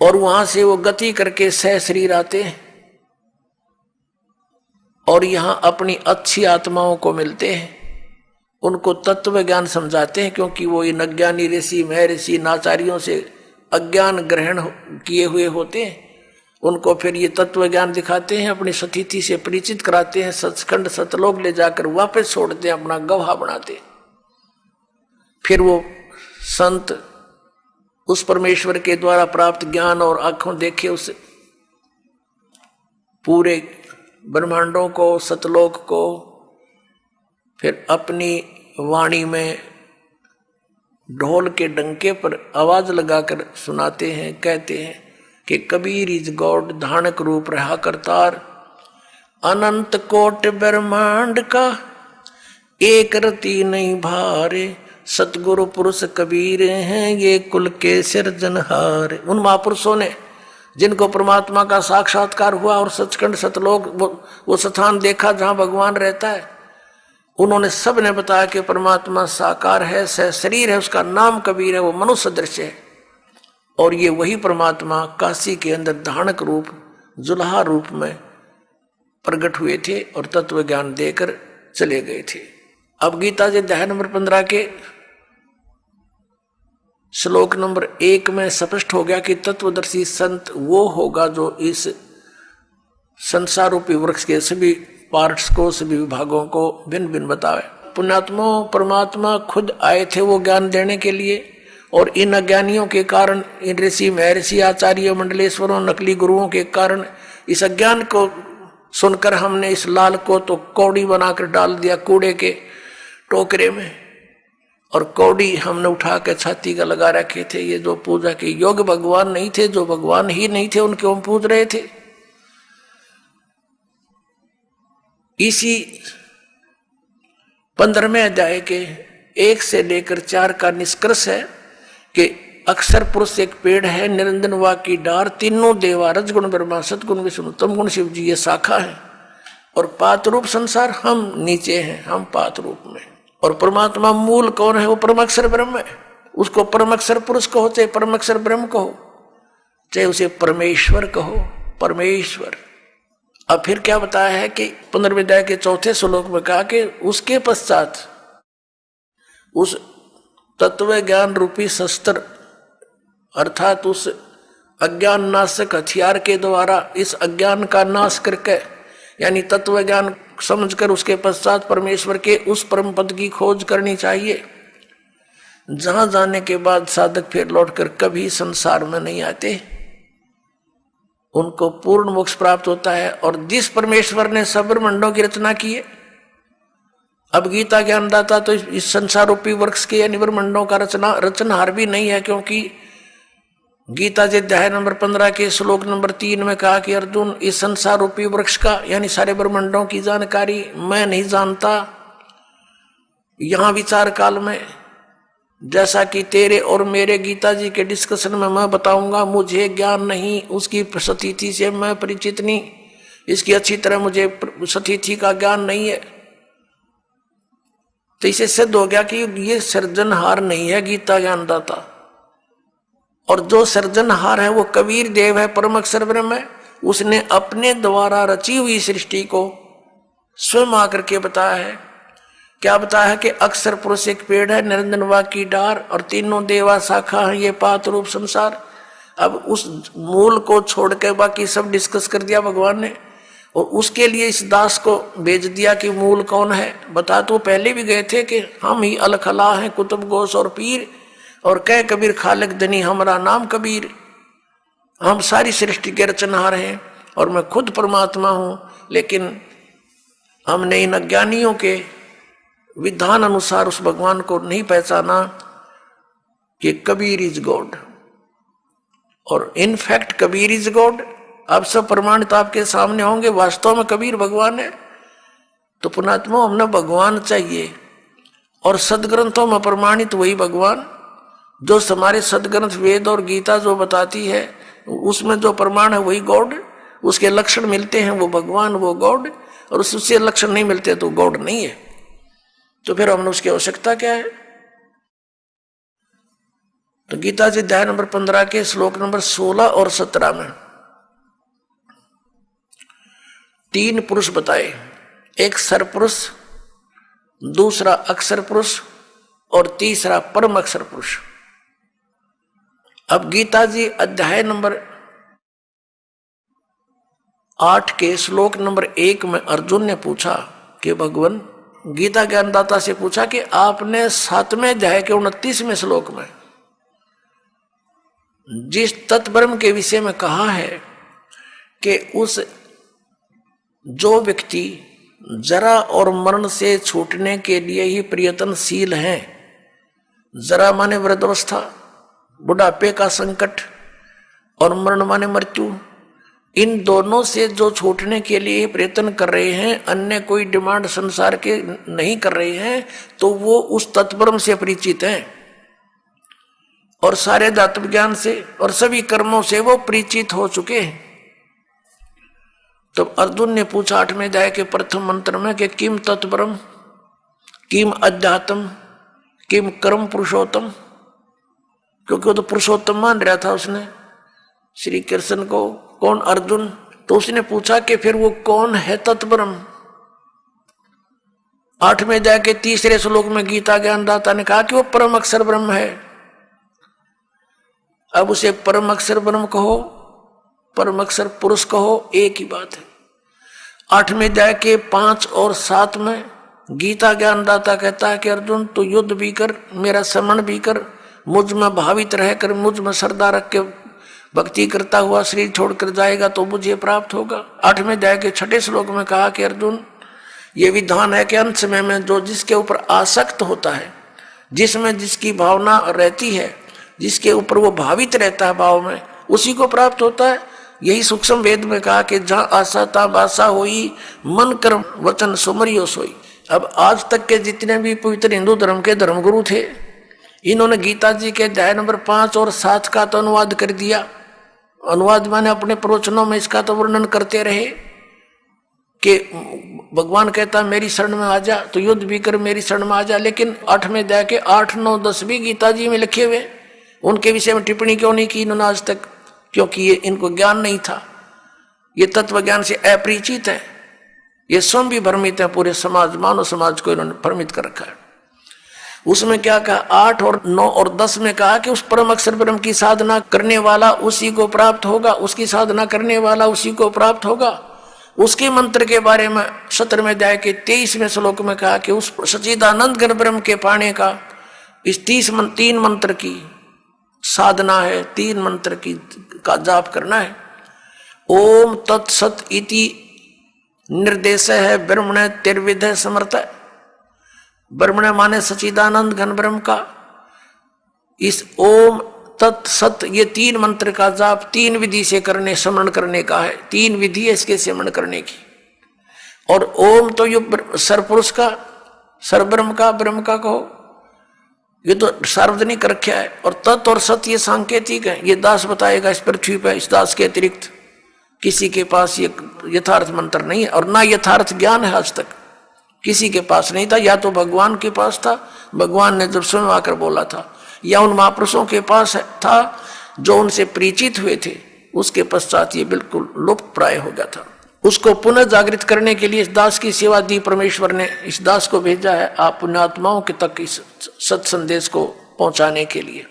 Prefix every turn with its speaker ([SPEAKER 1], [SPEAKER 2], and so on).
[SPEAKER 1] और वहां से वो गति करके सह शरीर आते हैं और यहां अपनी अच्छी आत्माओं को मिलते हैं, उनको तत्व ज्ञान समझाते हैं, क्योंकि वो इन अज्ञानी ऋषि महर्षि नाचार्यों से अज्ञान ग्रहण किए हुए होते हैं। उनको फिर ये तत्व ज्ञान दिखाते हैं, अपनी सतिथि से परिचित कराते हैं, सचखंड सतलोक ले जाकर वापस छोड़ते हैं, अपना गवाह बनाते हैं। फिर वो संत उस परमेश्वर के द्वारा प्राप्त ज्ञान और आंखों देखे उस पूरे ब्रह्मांडों को, सतलोक को, फिर अपनी वाणी में ढोल के डंके पर आवाज लगाकर सुनाते हैं, कहते हैं कि कबीर इज गॉड, धानक रूप रहा करतार, अनंत कोट ब्रह्मांड का एक रति नहीं भारे, सतगुरु पुरुष कबीर हैं ये कुल के सिरजनहार। उन महापुरुषों ने जिनको परमात्मा का साक्षात्कार हुआ और सचखंड सतलोक वो स्थान देखा जहां भगवान रहता है, उन्होंने सब ने बताया कि परमात्मा साकार है, सह शरीर है, उसका नाम कबीर है, वो मनुष्य दृश्य है। और ये वही परमात्मा काशी के अंदर धानक रूप जुल्हा रूप में प्रकट हुए थे और तत्व ज्ञान देकर चले गए थे। अब गीता जी अध्याय नंबर 15 के श्लोक नंबर 1 में स्पष्ट हो गया कि तत्वदर्शी संत वो होगा जो इस संसार रूपी वृक्ष के सभी पार्ट्स को, सभी विभागों को भिन्न भिन्न बतावे। पुण्यात्मा परमात्मा खुद आए थे वो ज्ञान देने के लिए, और इन अज्ञानियों के कारण, इन ऋषि महर्षि आचार्य मंडलेश्वरों नकली गुरुओं के कारण इस अज्ञान को सुनकर हमने इस लाल को तो कौड़ी बनाकर डाल दिया कूड़े के टोकरे में, और कौड़ी हमने उठा के छाती का लगा रखे थे। ये जो पूजा के योग्य भगवान नहीं थे, जो भगवान ही नहीं थे, उनके हम पूज रहे थे। इसी 15वें अध्याय के 1 से लेकर 4 का निष्कर्ष है कि अक्षर पुरुष एक पेड़ है, निरंजन वा की डार, तीनों देवा रजगुण ब्रह्मा सतगुण विष्णु तम गुण शिव जी ये शाखा है, और पात रूप संसार हम नीचे हैं, हम पात रूप में। और परमात्मा मूल कौन है? वो परमाक्षर ब्रह्म है। उसको परमाक्षर पुरुष कहो, चाहे परमाक्षर ब्रह्म कहो, चाहे उसे परमेश्वर कहो, परमेश्वर। अब फिर क्या बताया है कि 15वें अध्याय के 4 श्लोक में कहा कि उसके पश्चात उस तत्व ज्ञान रूपी शस्त्र अर्थात उस अज्ञान नाशक हथियार के द्वारा इस अज्ञान का नाश करके, यानी तत्व ज्ञान समझकर उसके पश्चात परमेश्वर के उस परम पद की खोज करनी चाहिए, जहां जाने के बाद साधक फिर लौटकर कभी संसार में नहीं आते, उनको पूर्ण मोक्ष प्राप्त होता है। और जिस परमेश्वर ने सब ब्रह्मांडों की रचना की है, अब गीता ज्ञानदाता तो इस संसार रूपी वृक्ष के यानी ब्रह्मांडों का रचनहार भी नहीं है, क्योंकि गीता जी अध्याय नंबर 15 के श्लोक नंबर 3 में कहा कि अर्जुन इस संसार रूपी वृक्ष का यानी सारे ब्रह्मांडों की जानकारी मैं नहीं जानता। यहां विचार काल में जैसा कि तेरे और मेरे गीता जी के डिस्कशन में मैं बताऊंगा, मुझे ज्ञान नहीं, उसकी सतिथि से मैं परिचित नहीं, इसकी अच्छी तरह मुझे सतिथि का ज्ञान नहीं है। तो इसे सिद्ध हो गया कि ये सृजनहार नहीं है गीता ज्ञानदाता, और जो सृजनहार है वो कबीर देव है, परम अक्षर ब्रह्म है। उसने अपने द्वारा रची हुई सृष्टि को स्वयं आकर के बताया है। क्या बताया है कि अक्षर पुरुष एक पेड़ है, निरंजन वा की डार, और तीनों देवा शाखा है, ये पात रूप संसार। अब उस मूल को छोड़ के बाकी सब डिस्कस कर दिया भगवान ने, और उसके लिए इस दास को भेज दिया कि मूल कौन है। बता तो पहले भी गए थे कि हम ही अलखला हैं, कुतुब गोश और पीर, और कह कबीर खालिक धनी हमारा नाम कबीर। हम सारी सृष्टि के रचनहार हैं और मैं खुद परमात्मा हूं, लेकिन हमने इन अज्ञानियों के विधान अनुसार उस भगवान को नहीं पहचाना कि कबीर इज गॉड, और इनफैक्ट कबीर इज गॉड। अब सब प्रमाणित आपके सामने होंगे, वास्तव में कबीर भगवान है। तो पुणात्मा हमने भगवान चाहिए, और सदग्रंथों में प्रमाणित वही भगवान जो हमारे सदग्रंथ वेद और गीता जो बताती है, उसमें जो प्रमाण है वही गॉड। उसके लक्षण मिलते हैं वो भगवान, वो गॉड, और उससे लक्षण नहीं मिलते तो गॉड नहीं है। तो फिर हमने उसकी आवश्यकता क्या है? तो गीता जी अध्याय नंबर 15 के श्लोक नंबर 16 और 17 में 3 पुरुष बताए, एक सरपुरुष, दूसरा अक्षर पुरुष और तीसरा परम अक्षर पुरुष। अब गीता जी अध्याय नंबर 8 के श्लोक नंबर 1 में अर्जुन ने पूछा कि भगवान, गीता ज्ञानदाता से पूछा कि आपने 7वें अध्याय के 29वें श्लोक में जिस तत्ब्रह्म के विषय में कहा है कि उस जो व्यक्ति जरा और मरण से छूटने के लिए ही प्रयत्नशील हैं, जरा माने वृद्धावस्था, बुढ़ापे का संकट और मरण माने मृत्यु, इन दोनों से जो छूटने के लिए प्रयत्न कर रहे हैं, अन्य कोई डिमांड संसार के नहीं कर रहे हैं, तो वो उस तत्ब्रह्म से परिचित हैं और सारे धात्व ज्ञान से और सभी कर्मों से वो परिचित हो चुके हैं। तो अर्जुन ने पूछा 8वें अध्याय के प्रथम मंत्र में कि किम तत्ब्रह्म, किम अध्यात्म, किम कर्म पुरुषोत्तम, क्योंकि वो तो पुरुषोत्तम मान रहा था उसने श्री कृष्ण को। कौन? अर्जुन। तो उसने पूछा कि फिर वो कौन है तत्ब्रह्म? 8वें अध्याय के 3 श्लोक में गीता ज्ञानदाता ने कहा कि वो परम अक्षर ब्रह्म है। अब उसे परम अक्षर ब्रह्म कहो, परम अक्षर पुरुष कहो, एक ही बात है। 8वें अध्याय के 5 और 7 में गीता ज्ञानदाता कहता है कि अर्जुन तू युद्ध भी कर, मेरा समन भी कर, मुझ में भावित रहकर मुझ में श्रद्धा रख के भक्ति करता हुआ शरीर छोड़कर जाएगा तो मुझे प्राप्त होगा। 8वें अध्याय के 6 श्लोक में कहा कि अर्जुन ये विधान है कि अंत समय में जो जिसके ऊपर आसक्त होता है, जिसमें जिसकी भावना रहती है, जिसके ऊपर वो भावित रहता है भाव में, उसी को प्राप्त होता है। यही सूक्ष्म वेद में कहा कि जहाँ आशा ता बासा होई, मन कर्म वचन सुमरियो सोई। अब आज तक के जितने भी पवित्र हिंदू धर्म के धर्मगुरु थे, इन्होंने गीता जी के अध्याय नंबर 5 और 7 का तो अनुवाद कर दिया। अनुवाद माने अपने प्रवचनों में इसका तो वर्णन करते रहे कि भगवान कहता मेरी शरण में आ जा, तो युद्ध भी कर मेरी शरण में आ जा। लेकिन 8वें अध्याय के 8, 9, 10 भी गीता जी में लिखे हुए, उनके विषय में टिप्पणी क्यों नहीं की इन्होंने आज तक? क्योंकि ये इनको ज्ञान नहीं था, ये तत्व ज्ञान से अपरिचित है, ये स्वयं भी भ्रमित है, पूरे समाज मानव समाज को इन्होंने भ्रमित कर रखा है। उसमें क्या कहा? 8 और 9 और 10 में कहा कि उस परम अक्षर ब्रह्म की साधना करने वाला उसी को प्राप्त होगा, उसकी साधना करने वाला उसी को प्राप्त होगा। उसके मंत्र के बारे में 17वें अध्याय के 23वें श्लोक में कहा कि उस सच्चिदानंद घन ब्रह्म के पाने का इस 3 मंत्र की साधना है, 3 मंत्र की का जाप करना है। ओम तत्सत इति निर्देश है ब्रह्मण तिर्विध समर्थ। ब्रह्मण माने सच्चिदानंद घन ब्रह्म का, इस ओम तत्सत ये 3 मंत्र का जाप 3 विधि से करने, स्मरण करने का है। 3 विधि है इसके स्मरण करने की। और ओम तो ये सरपुरुष का, सरब्रह्म का, ब्रह्म का कहो, ये तो सार्वजनिक रखा है। और तत् और सत ये सांकेतिक है, ये दास बताएगा इस पृथ्वी पर। इस दास के अतिरिक्त किसी के पास ये यथार्थ मंत्र नहीं है, और ना यथार्थ ज्ञान है आज तक किसी के पास नहीं था। या तो भगवान के पास था, भगवान ने जब स्वयं आकर बोला था, या उन महापुरुषों के पास था जो उनसे परिचित हुए थे, उसके पश्चात ये बिल्कुल लुप्त प्राय हो गया था। उसको पुनः जागृत करने के लिए इस दास की सेवा दी परमेश्वर ने। इस दास को भेजा है आप पुण्यात्माओं के तक इस सत संदेश को पहुंचाने के लिए।